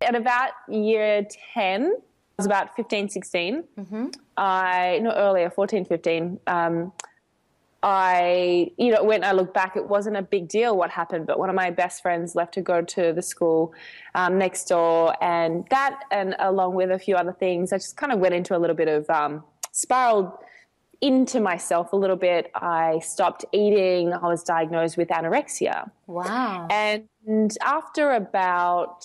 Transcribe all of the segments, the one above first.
At about year 10, I was about 15, 16. No, earlier, 14, 15. When I look back, it wasn't a big deal what happened, but one of my best friends left to go to the school next door, and along with a few other things, I just kind of went into a little bit of spiraled into myself a little bit. I stopped eating. I was diagnosed with anorexia. Wow. And after about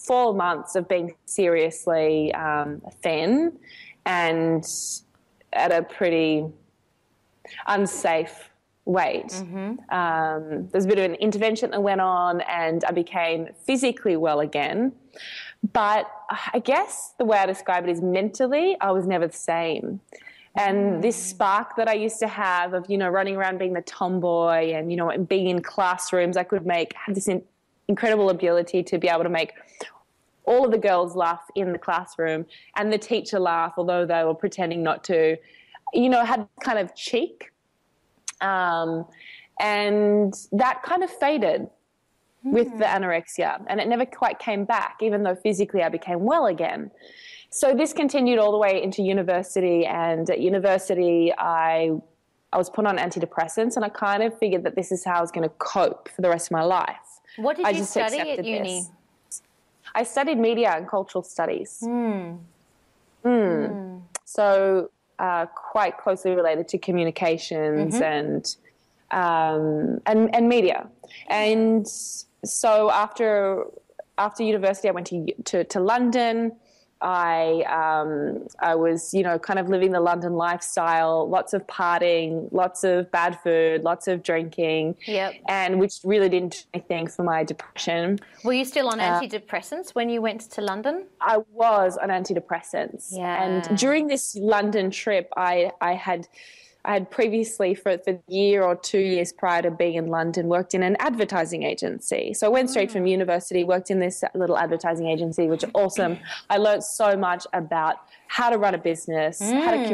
4 months of being seriously thin and at a pretty unsafe weight, there's a bit of an intervention that went on and I became physically well again. But I guess the way I describe it is mentally I was never the same. And this spark that I used to have of, running around being the tomboy and, being in classrooms, I had this incredible ability to be able to make all of the girls laugh in the classroom and the teacher laugh, although they were pretending not to. Had kind of cheek. And that kind of faded with the anorexia, and it never quite came back, even though physically I became well again. So this continued all the way into university, and at university I was put on antidepressants, and I kind of figured that this is how I was going to cope for the rest of my life. What did you study at uni? I studied media and cultural studies. So quite closely related to communications and media. And so after university, I went to London. I was, kind of living the London lifestyle, lots of partying, lots of bad food, lots of drinking. Yep. And which really didn't do anything for my depression. Were you still on antidepressants when you went to London? I was on antidepressants. Yeah. And during this London trip, I had previously, for the year or 2 years prior to being in London, worked in an advertising agency. So I went straight from university, worked in this little advertising agency, which is awesome. I learned so much about how to run a business, how to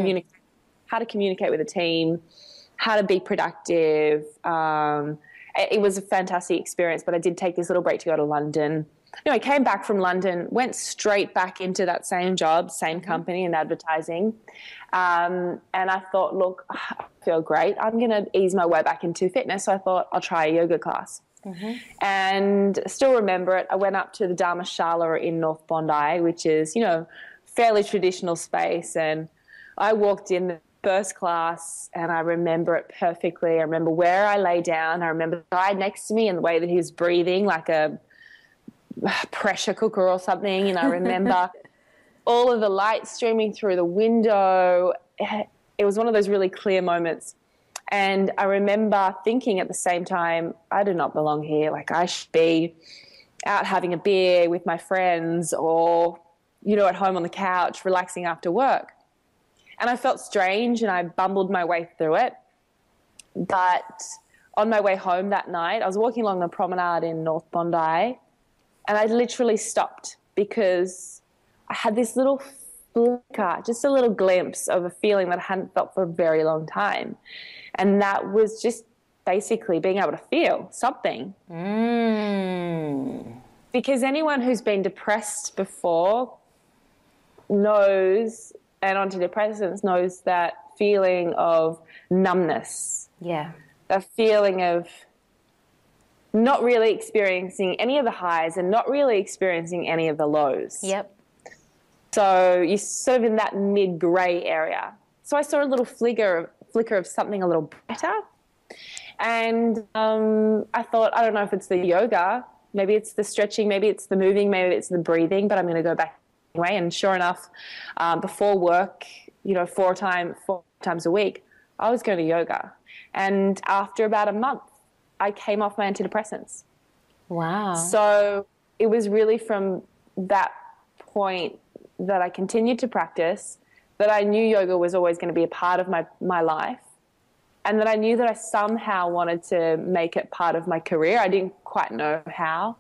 communicate with a team, how to be productive. It was a fantastic experience, but I did take this little break to go to London. I came back from London, went straight back into that same job, same company in advertising. And I thought, look, I feel great. I'm going to ease my way back into fitness. So I thought I'll try a yoga class. And still remember it. I went up to the Dharmashala in North Bondi, which is, fairly traditional space. And I walked in the first class and I remember it perfectly. I remember where I lay down. I remember the guy next to me and the way that he was breathing like a pressure cooker or something. And I remember all of the light streaming through the window. It was one of those really clear moments. And I remember thinking at the same time, I do not belong here. Like, I should be out having a beer with my friends or, at home on the couch relaxing after work. And I felt strange and I bumbled my way through it. But on my way home that night, I was walking along the promenade in North Bondi, and I literally stopped because I had this little flicker, just a little glimpse of a feeling that I hadn't felt for a very long time. And that was just basically being able to feel something. Because anyone who's been depressed before knows, and antidepressants knows, that feeling of numbness. Yeah. That feeling of not really experiencing any of the highs and not really experiencing any of the lows. Yep. So you're sort of in that mid-grey area. So I saw a little flicker of something a little better. And I thought, I don't know if it's the yoga, maybe it's the stretching, maybe it's the moving, maybe it's the breathing, but I'm going to go back anyway. And sure enough, before work, 4 times a week, I was going to yoga. And after about a month, I came off my antidepressants. Wow. So it was really from that point that I continued to practice, that I knew yoga was always going to be a part of my life, and that I knew that I somehow wanted to make it part of my career. I didn't quite know how.